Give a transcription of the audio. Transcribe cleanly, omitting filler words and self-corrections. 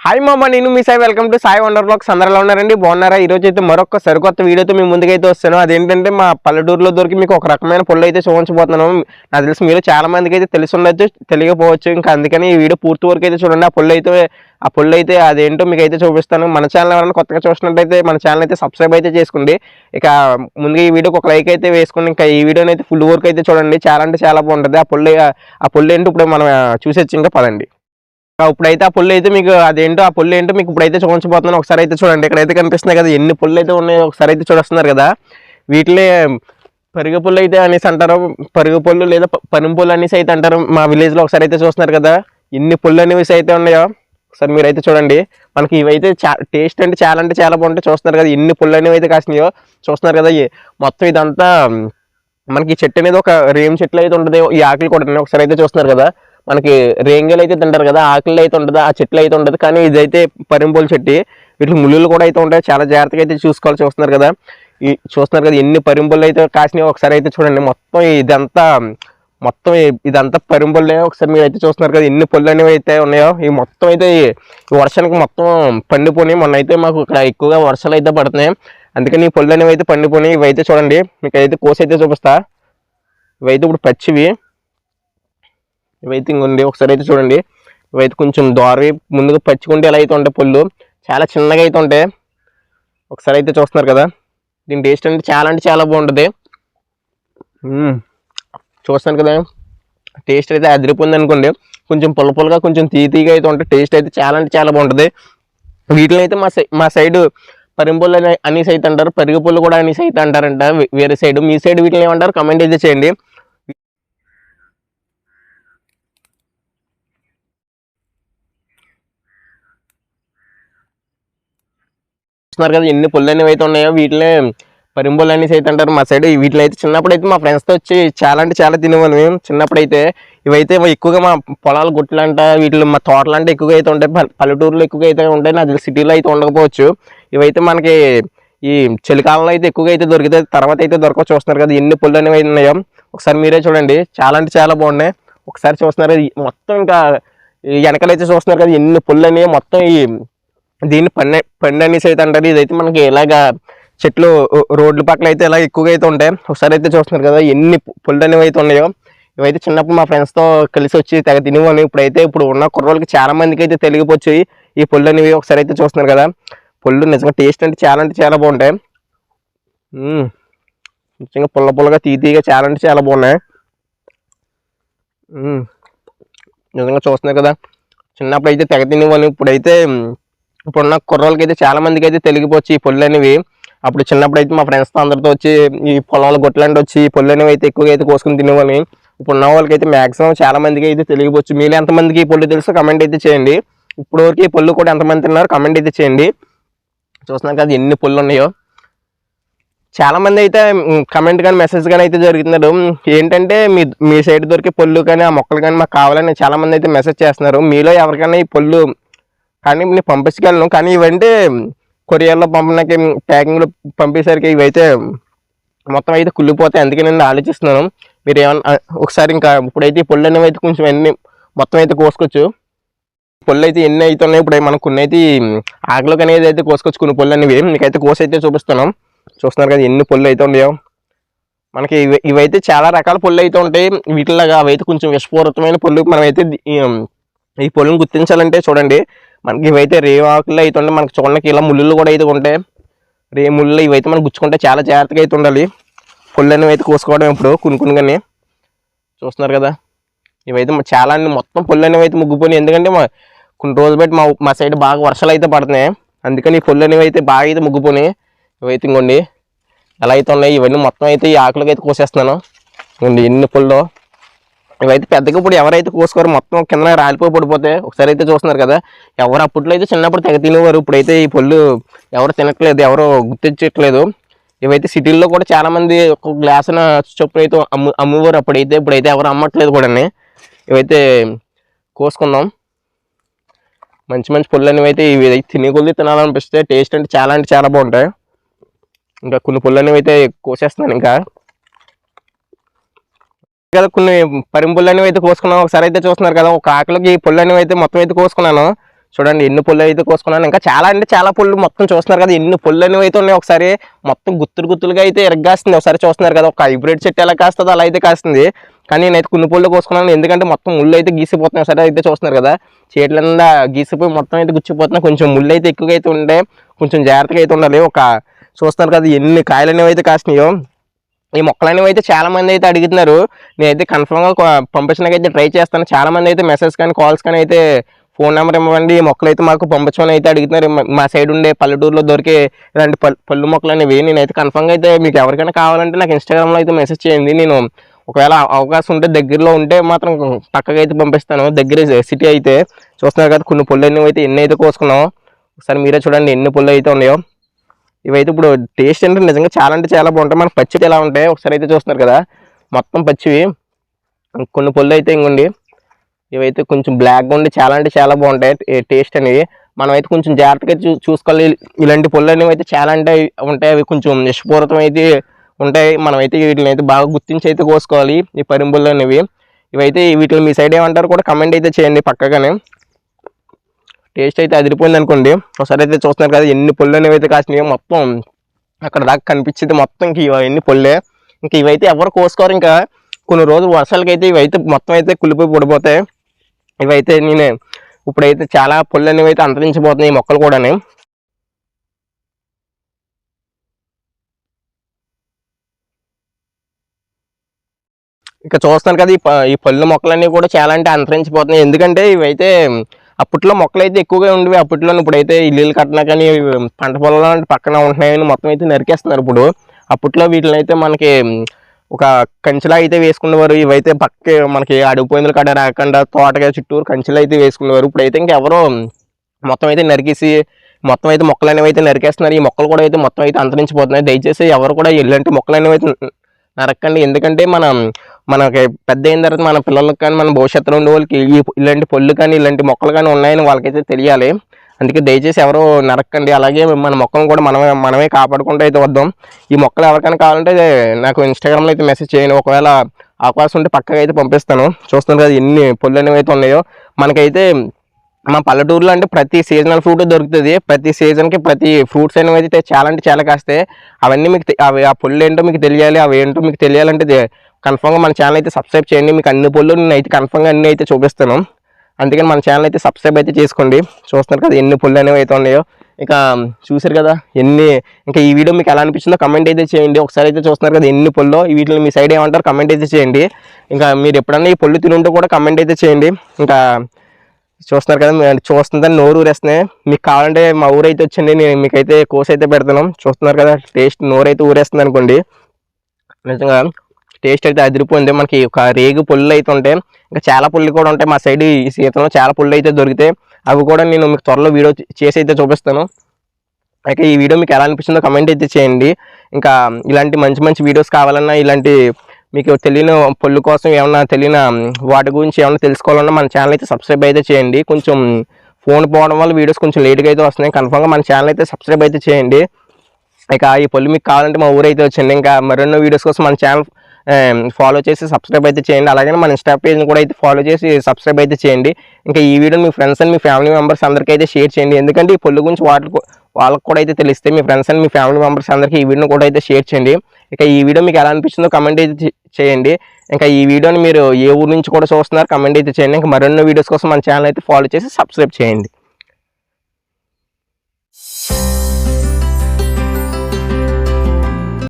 Hi మామ, నేను మీ Sai. Welcome to Sai wonder blogs. అందరూ ఎలా ఉన్నారండి? బాగున్నారా? ఈరోజు అయితే మరొక సరికొత్త వీడియోతో మీ ముందుకైతే వస్తాను. అదేంటంటే మా పల్లెటూరులో దొరికి మీకు ఒక రకమైన పొల్లు అయితే చూపించబోతున్నాను. నాకు తెలిసి మీరు చాలా మందికి అయితే తెలిసి ఉండొచ్చు, తెలియకపోవచ్చు. ఇంకా అందుకని ఈ వీడియో పూర్తి వరకు అయితే చూడండి. ఆ పొల్లు అయితే అదేంటో మీకు అయితే చూపిస్తాను. మన ఛానల్ ఎవరైనా కొత్తగా చూసినట్టయితే మన ఛానల్ అయితే సబ్స్క్రైబ్ అయితే చేసుకోండి. ఇక ముందుగా ఈ వీడియోకి ఒక లైక్ అయితే వేసుకోండి. ఇంకా ఈ వీడియోని అయితే ఫుల్ వరకు అయితే చూడండి. చాలా అంటే చాలా బాగుంటుంది. ఆ పొల్లు ఏంటో ఇప్పుడు మనం చూసేచ్చు. ఇంకా పదండి. ఇప్పుడైతే ఆ పొల్లు అయితే మీకు ఆ పొల్లు ఏంటో మీకు ఇప్పుడైతే చూపించబోతున్నాను. ఒకసారి అయితే చూడండి. ఇక్కడైతే కనిపిస్తున్నాయి కదా ఎన్ని పొల్లు అయితే ఉన్నాయో ఒకసారి అయితే చూస్తున్నారు కదా. వీటిని పరుగు పొల్లు అయితే అనేసి అంటారు. పరుగు పొల్లు లేదా పనుం పొల్లు అనేసి అయితే అంటారు మా విలేజ్లో. ఒకసారి అయితే చూస్తున్నారు కదా ఎన్ని పొల్లు అనేవి అయితే ఉన్నాయో ఒకసారి మీరు అయితే చూడండి. మనకి ఇవైతే టేస్ట్ అంటే చాలా బాగుంటాయి. చూస్తున్నారు కదా ఎన్ని పొల్లు అనేవి అయితే కాసినాయో చూస్తున్నారు కదా. మొత్తం ఇదంతా మనకి చెట్టు అనేది ఒక రేం చెట్లు అయితే ఉంటుంది. ఈ ఆకులు కూడా ఒకసారి అయితే చూస్తున్నారు కదా. మనకి రేంగలు అయితే తింటారు కదా, ఆకులు అయితే ఉంటుంది, ఆ చెట్లు అయితే ఉంటుంది. కానీ ఇదైతే పరింపోలు చెట్టు. వీటికి ముళ్ళులు కూడా అయితే ఉంటాయి. చాలా జాగ్రత్తగా అయితే చూసుకోవాలి. చూస్తున్నారు కదా ఎన్ని పరింపులు అయితే కాసినాయో ఒకసారి అయితే చూడండి. మొత్తం ఇదంతా పరింపులే. ఒకసారి మీరు అయితే చూస్తున్నారు కదా ఎన్ని పొల్లు అనేవి అయితే ఉన్నాయో. ఈ మొత్తం అయితే ఈ వర్షానికి మొత్తం పండిపోయి. మొన్న అయితే మాకు ఇక్కడ ఎక్కువగా వర్షాలు అయితే పడుతున్నాయి. అందుకని ఈ పొల్లు అనేవి అయితే పండిపోయి. ఇవైతే చూడండి, మీకు అయితే కోసి అయితే చూపిస్తా. ఇవైతే ఇప్పుడు పచ్చివి. ఇవైతే ఇంకొండి ఒకసారి అయితే చూడండి. ఇవైతే కొంచెం దోరవి ముందుగా పచ్చికుంటే ఎలా అయితే ఉంటాయి పొల్లు, చాలా చిన్నగా అయితే ఉంటాయి. ఒకసారి అయితే చూస్తున్నారు కదా. దీని టేస్ట్ అంటే చాలా బాగుంటుంది. చూస్తాను కదా టేస్ట్ అయితే అదిరిపోయింది అనుకోండి. కొంచెం పుల్లగా కొంచెం తీగా అయితే ఉంటాయి. టేస్ట్ అయితే చాలా బాగుంటుంది. వీటిని అయితే మా సైడ్ పరింపుల్లు అనేసి అయితే అంటారు. పరుగు పుల్లు కూడా అనేసి అయితే అంటారంట వేరే సైడ్. మీ సైడ్ వీటిని ఏమంటారు కమెంట్ అయితే చేయండి. చూస్తున్నారు కదా ఎన్ని పొల్లు అనేవి అయితే ఉన్నాయో. వీటినే పరింపుల్లు అనేసి అయితే అంటారు మా సైడ్. వీటిలో అయితే చిన్నప్పుడు అయితే మా ఫ్రెండ్స్తో వచ్చి చాలా తినేవాళ్ళం మేము చిన్నప్పుడు అయితే. ఇవైతే ఎక్కువగా మా పొలాల గుట్లు అంట, వీటిలో మా తోటలు అంటే ఎక్కువగా అయితే ఉంటాయి. పల్లెటూరులో ఎక్కువగా అయితే ఉంటాయి. నాకు సిటీలో అయితే ఉండకపోవచ్చు. ఇవైతే మనకి ఈ చలికాలంలో అయితే ఎక్కువగా అయితే దొరికితే తర్వాత అయితే దొరక. చూస్తున్నారు కదా ఎన్ని పొల్లు అనేవి ఉన్నాయో. ఒకసారి మీరే చూడండి. చాలా బాగున్నాయి. ఒకసారి చూస్తున్నారు మొత్తం. ఇంకా వెనకాలైతే చూస్తున్నారు కదా ఎన్ని పొల్లు అనేవి. మొత్తం దీన్ని పండు అనేసి అయితే అంటారు. ఇదైతే మనకి ఇలాగా చెట్లు రోడ్ల పక్కల అయితే ఇలా ఎక్కువగా అయితే ఉంటాయి. ఒకసారి అయితే చూస్తున్నారు కదా ఎన్ని పొల్లు అనేవి అయితే ఉన్నాయో. ఇవైతే చిన్నప్పుడు మా ఫ్రెండ్స్తో కలిసి వచ్చి తెగ తినేవాళ్ళు. ఇప్పుడు ఉన్న కుర్రోళ్ళకి చాలా మందికి అయితే తెలియకపోవచ్చు ఈ పొల్లు అనేవి. ఒకసారి అయితే చూస్తున్నారు కదా పొల్లు నిజంగా టేస్ట్ అంటే చాలా బాగుంటాయి. నిజంగా పుల్లగా తీగా చాలా బాగున్నాయి. నిజంగా చూస్తున్నారు కదా చిన్నప్పుడు అయితే తెగ తినేవాళ్ళు. ఇప్పుడున్న కుర్రోళ్ళకి అయితే చాలా మందికి అయితే తెలియకపోవచ్చు ఈ పొల్లు అనేవి. అప్పుడు చిన్నప్పుడు అయితే మా ఫ్రెండ్స్తో అందరితో వచ్చి ఈ పొలాల గొట్లంటే వచ్చి ఈ పొల్లు అనేవి అయితే ఎక్కువగా అయితే కోసుకుని తినేవాళ్ళని. ఇప్పుడున్న వాళ్ళకి అయితే మ్యాక్సిమం చాలా మందికి అయితే తెలియకపోవచ్చు. మీరు ఎంతమందికి ఈ పొల్లు తెలుసో కమెంట్ అయితే చేయండి. ఇప్పుడు వరకు ఈ పొల్లు కూడా ఎంతమంది తిన్నారో కమెంట్ అయితే చేయండి. చూస్తున్నారు కదా ఎన్ని పొల్లు ఉన్నాయో. చాలా మంది అయితే కమెంట్ కానీ మెసేజ్ కానీ అయితే జరుగుతున్నారు. ఏంటంటే మీ సైడ్ దొరికే పొల్లు కానీ ఆ మొక్కలు కానీ మాకు కావాలని చాలా మంది అయితే మెసేజ్ చేస్తున్నారు. మీలో ఎవరికైనా ఈ పొల్లు కానీ నేను పంపించగలను, కానీ ఇవంటే కొరియర్లో పంపడానికి ప్యాకింగ్లో పంపేసరికి ఇవైతే మొత్తం అయితే కుళ్ళిపోతాయి. అందుకే నేను ఆలోచిస్తున్నాను. మీరు ఏమన్నా ఒకసారి ఇంకా ఇప్పుడైతే ఈ పొల్లు అనేవి అయితే కొంచెం ఎన్ని మొత్తం అయితే కోసుకోవచ్చు. పొల్లు అయితే ఎన్ని అయితే ఉన్నాయి. ఇప్పుడు మనం కొన్ని అయితే ఆకులోకి అనేది అయితే కోసుకోవచ్చు కొన్ని పొల్లు అనేవి. మీకైతే కోసి అయితే చూపిస్తాను. చూస్తున్నారు కదా ఎన్ని పొల్లు అయితే ఉన్నాయో. మనకి ఇవైతే చాలా రకాల పొల్లు అయితే ఉంటాయి. వీటిలాగా అవైతే కొంచెం విషపూరితమైన పొల్లు. మనమైతే ఈ పొల్లుని గుర్తించాలంటే చూడండి, మనకి ఇవైతే రేవు ఆకులు అయితే ఉంటాయి. మనకి చూడడానికి ఇలా ముళ్ళు కూడా అయితే ఉంటాయి. ముళ్ళు ఇవైతే మనం గుచ్చుకుంటే చాలా జాగ్రత్తగా అయితే ఉండాలి. పొల్లు అనేవి అయితే కోసుకోవడం ఇప్పుడు కొన్ని చూస్తున్నారు కదా. ఇవైతే చాలా మొత్తం పొల్లు అనేవి అయితే ముగ్గిపోయినాయి. ఎందుకంటే కొన్ని రోజులు బట్టి మా సైడ్ బాగా వర్షాలు అయితే పడుతున్నాయి. అందుకని ఈ పొల్లు అనేవి అయితే బాగా అయితే ముగ్గిపోయినాయి. ఇవైతే ఇంకోండి ఎలా అయితే ఉన్నాయి. ఇవన్నీ మొత్తం అయితే ఈ ఆకులకి అయితే కోసేస్తున్నాను. ఇంకోండి ఎన్ని పొల్లు. ఇవైతే పెద్దగా ఇప్పుడు ఎవరైతే కోసుకోరు, మొత్తం కింద రాలిపోయి పడిపోతే. ఒకసారి అయితే చూస్తున్నారు కదా. ఎవరు అప్పట్లో అయితే చిన్నప్పుడు తెగ తినేవారు. ఇప్పుడైతే ఈ పొల్లు ఎవరు తినట్లేదు, ఎవరు గుర్తించట్లేదు. ఇవైతే సిటీల్లో కూడా చాలా మంది ఒక గ్లాసున చొప్పున అయితే అమ్మేవారు అప్పుడైతే. ఇప్పుడైతే ఎవరు అమ్మట్లేదు కూడా. ఇవైతే కోసుకుందాం. మంచి పొల్లు అనేవి అయితే ఇవి తినే కొద్ది తినాలనిపిస్తే. టేస్ట్ అంటే చాలా బాగుంటాయి. ఇంకా కొన్ని పొల్లు అనేవి అయితే కోసేస్తున్నాను. ఇంకా కదా కొన్ని పరింపుల్లు అనేవి అయితే కోసుకున్నాను. ఒకసారి అయితే చూస్తున్నారు కదా ఒక ఆకులకి పొల్లు అనేవి అయితే మొత్తం అయితే కోసుకున్నాను. చూడండి ఎన్ని పుల్లు అయితే కోసుకున్నాను. ఇంకా చాలా అంటే చాలా పుల్లు మొత్తం చూస్తున్నారు కదా, ఎన్ని పుల్లు అనేవి అయితే ఉన్నాయి. ఒకసారి మొత్తం గుత్తులుగా అయితే ఎరగాస్తుంది. ఒకసారి చూస్తున్నారు కదా, ఒక హైబ్రిడ్ చెట్టు ఎలా కాస్తుందో అలా అయితే కాస్తుంది. కానీ నేనైతే కొన్ని పుల్లు కోసుకున్నాను, ఎందుకంటే మొత్తం ముళ్ళు అయితే గీసిపోతున్నాయి. ఒకసారి అయితే చూస్తున్నారు కదా, చేతులంతా గీసిపోయి మొత్తం అయితే గుచ్చిపోతున్నాయి. కొంచెం ముళ్ళు అయితే ఎక్కువగా అయితే ఉంటే కొంచెం జాగ్రత్తగా అయితే ఉండాలి. చూస్తున్నారు కదా ఎన్ని కాయలు అనేవి అయితే కాస్తున్నాయో. ఈ మొక్కలు అనేవి అయితే చాలా మంది అయితే అడుగుతున్నారు. నేనైతే కన్ఫర్మ్గా పంపించడానికి అయితే ట్రై చేస్తాను. చాలా మంది అయితే మెసేజ్ కానీ కాల్స్ కానీ అయితే ఫోన్ నెంబర్ ఇవ్వండి, ఈ మొక్కలు అయితే మాకు పంపించమని అయితే అడుగుతున్నారు. మా సైడ్ ఉండే పల్లెటూరులో దొరికే ఇలాంటి పళ్ళు మొక్కలు అనేవి నేనైతే కన్ఫర్మ్గా అయితే మీకు ఎవరికైనా కావాలంటే నాకు ఇన్స్టాగ్రామ్లో అయితే మెసేజ్ చేయండి. నేను ఒకవేళ అవకాశం ఉంటే దగ్గరలో ఉంటే మాత్రం పక్కగా అయితే పంపిస్తాను. దగ్గర సిటీ అయితే చూస్తున్నారు కదా, కొన్ని పుల్లు అనేవి అయితే ఎన్ని అయితే కోసుకున్నాం. ఒకసారి మీరే చూడండి ఎన్ని పుల్లు అయితే ఉన్నాయో. ఇవైతే ఇప్పుడు టేస్ట్ అంటే నిజంగా చాలా అంటే చాలా బాగుంటాయి. మనకు పచ్చిది ఎలా ఉంటాయి ఒకసారి అయితే చూస్తున్నారు కదా, మొత్తం పచ్చివి. కొన్ని పుల్లు అయితే ఇంకోండి, ఇవైతే కొంచెం బ్లాక్గా ఉండి చాలా అంటే చాలా బాగుంటాయి టేస్ట్ అనేవి. మనం అయితే కొంచెం జాగ్రత్తగా చూసుకోవాలి. ఇలాంటి పుల్లు అనేవి అయితే చాలా అంటే ఉంటాయి, అవి కొంచెం నిష్పూరితం అయితే ఉంటాయి. మనం అయితే వీటిని అయితే బాగా గుర్తించి అయితే కోసుకోవాలి ఈ పరిపుల్లు అనేవి. ఇవైతే వీటిని మీ సైడ్ ఏమంటారు కూడా కమెంట్ అయితే చేయండి పక్కగానే. టేస్ట్ అయితే అదిరిపోయింది అనుకోండి. ఒకసారి అయితే చూస్తున్నారు కదా ఎన్ని పుల్లు అనేవి అయితే కాసినాయో. మొత్తం అక్కడ దాకా కనిపించింది మొత్తం ఇంక ఇవన్నీ పుల్లే. ఇంక ఇవైతే ఎవరు కోసుకోరు. ఇంకా కొన్ని రోజులు వర్షాలకైతే ఇవైతే మొత్తం అయితే కుళ్ళిపోయి పడిపోతాయి. ఇవైతే ఇప్పుడైతే చాలా పుల్లు అనేవి అయితే అంతరించిపోతున్నాయి ఈ మొక్కలు కూడా. ఇంకా చూస్తాను కదా ఈ పళ్ళు మొక్కలన్నీ కూడా చాలా అంటే అంతరించిపోతున్నాయి. ఎందుకంటే ఇవైతే అప్పట్లో మొక్కలు అయితే ఎక్కువగా ఉండేవి అప్పట్లో. ఇప్పుడైతే ఇల్లు కట్టినా కానీ పంట పొలాలు పక్కన ఉంటున్నాయని మొత్తం అయితే నరికేస్తున్నారు ఇప్పుడు. అప్పట్లో వీటిని అయితే మనకి ఒక కంచెలా అయితే వేసుకునేవారు. ఇవైతే పక్క మనకి అడుగుపోయిందులు కట్ట రాకుండా తోటగా చుట్టూరు కంచెలు అయితే వేసుకునేవారు. ఇప్పుడైతే ఇంకెవరో మొత్తం అయితే నరికేసి మొత్తం అయితే మొక్కలు అనేవి అయితే నరికేస్తున్నారు. ఈ మొక్కలు కూడా అయితే మొత్తం అయితే అంతరించిపోతున్నాయి. దయచేసి ఎవరు కూడా ఇలాంటి మొక్కలు అనేవి అయితే నరకండి. ఎందుకంటే మనకి పెద్ద అయిన తర్వాత మన పిల్లలకు కానీ మన భవిష్యత్తులో ఉండే వాళ్ళకి ఇలాంటి పళ్ళు కానీ ఇలాంటి మొక్కలు కానీ ఉన్నాయని వాళ్ళకైతే తెలియాలి. అందుకే దయచేసి ఎవరు నరకండి. అలాగే మన మొక్కలను కూడా మనమే కాపాడుకుంటూ అయితే వద్దాం. ఈ మొక్కలు ఎవరికైనా కావాలంటే నాకు ఇన్స్టాగ్రామ్లో అయితే మెసేజ్ చేయండి. ఒకవేళ అవకాశం ఉంటే పక్కగా అయితే పంపిస్తాను. చూస్తాను కదా ఎన్ని పళ్ళు అనేవి అయితే ఉన్నాయో. మనకైతే మా పల్లెటూరులో అంటే ప్రతి సీజనల్ ఫ్రూట్ దొరుకుతుంది. ప్రతి సీజన్కి ప్రతి ఫ్రూట్స్ అనేవి అయితే చాలా అంటే చాలా కాస్తాయి. అవన్నీ మీకు ఆ పళ్ళు ఏంటో మీకు తెలియాలి, అవి ఏంటో మీకు తెలియాలంటే కన్ఫర్మ్గా మన ఛానల్ అయితే సబ్స్క్రైబ్ చేయండి. మీకు అన్ని పళ్ళు నేను అయితే కన్ఫర్మ్గా అన్నీ అయితే చూపిస్తాను. అందుకని మన ఛానల్ అయితే సబ్స్క్రైబ్ అయితే చేసుకోండి. చూస్తున్నారు కదా ఎన్ని పళ్ళు అనేవి అయితే ఉన్నాయో. ఇక చూసారు కదా ఇంకా ఈ వీడియో మీకు ఎలా అనిపించిందో కమెంట్ అయితే చేయండి. ఒకసారి అయితే చూస్తున్నారు కదా ఎన్ని పళ్ళు, వీటిని మీ సైడ్ ఏమంటారు కమెంట్ అయితే చేయండి. ఇంకా మీరు ఎప్పుడన్నా ఈ పళ్ళు తినుంటూ కూడా కమెంట్ అయితే చేయండి. ఇంకా చూస్తున్నారు కదా, చూస్తుందని నోరు ఊరేస్తున్నాయి. మీకు కావాలంటే మా ఊరు అయితే వచ్చింది, నేను మీకైతే కోర్స్ అయితే పెడతాను. చూస్తున్నారు కదా టేస్ట్ నోరు అయితే ఊరేస్తుంది అనుకోండి. నిజంగా టేస్ట్ అయితే అదిరిపోయింది. మనకి ఒక రేగు పుల్లు అయితే ఉంటాయి, ఇంకా చాలా పుల్లు కూడా ఉంటాయి. మా సైడ్ ఈ సీజన్లో చాలా పుల్లు అయితే దొరుకుతాయి. అవి కూడా నేను మీకు త్వరలో వీడియో చేసి అయితే చూపిస్తాను. అయితే ఈ వీడియో మీకు ఎలా అనిపించిందో కమెంట్ అయితే చేయండి. ఇంకా ఇలాంటి మంచి మంచి వీడియోస్ కావాలన్నా, ఇలాంటి మీకు తెలియని పళ్ళు కోసం ఏమన్నా తెలియని వాటి గురించి ఏమన్నా తెలుసుకోవాలన్నా మన ఛానల్ అయితే సబ్స్క్రైబ్ అయితే చేయండి. కొంచెం ఫోన్ పోవడం వల్ల వీడియోస్ కొంచెం లేట్గా అయితే వస్తున్నాయి. కన్ఫర్మ్గా మన ఛానల్ అయితే సబ్స్క్రైబ్ అయితే చేయండి. ఇక ఈ పళ్ళు మీకు కావాలంటే మా ఊరు అయితే వచ్చింది. ఇంకా మరెన్నో వీడియోస్ కోసం మన ఛానల్ ఫాలో చేసి సబ్స్క్రైబ్ అయితే చేయండి. అలాగే మన ఇన్స్టా పేజ్ని కూడా అయితే ఫాలో చేసి సబ్స్క్రైబ్ అయితే చేయండి. ఇంకా ఈ వీడియో మీ ఫ్రెండ్స్ అండ్ మీ ఫ్యామిలీ మెంబర్స్ అందరికీ అయితే షేర్ చేయండి. ఎందుకంటే ఈ పళ్ళు గురించి వాళ్ళకు కూడా అయితే తెలిస్తే మీ ఫ్రెండ్స్ అండ్ మీ ఫ్యామిలీ మెంబర్స్ అందరికీ ఈ వీడియోని కూడా అయితే షేర్ చేయండి. ఇక ఈ వీడియో మీకు ఎలా అనిపించిందో కమెంట్ అయితే చేయండి. ఇంకా ఈ వీడియోని మీరు ఏ ఊరు నుంచి కూడా చూస్తున్నారు కమెంట్ అయితే చేయండి. ఇంకా మరెన్నో వీడియోస్ కోసం మన ఛానల్ అయితే ఫాలో చేసి సబ్స్క్రైబ్ చేయండి.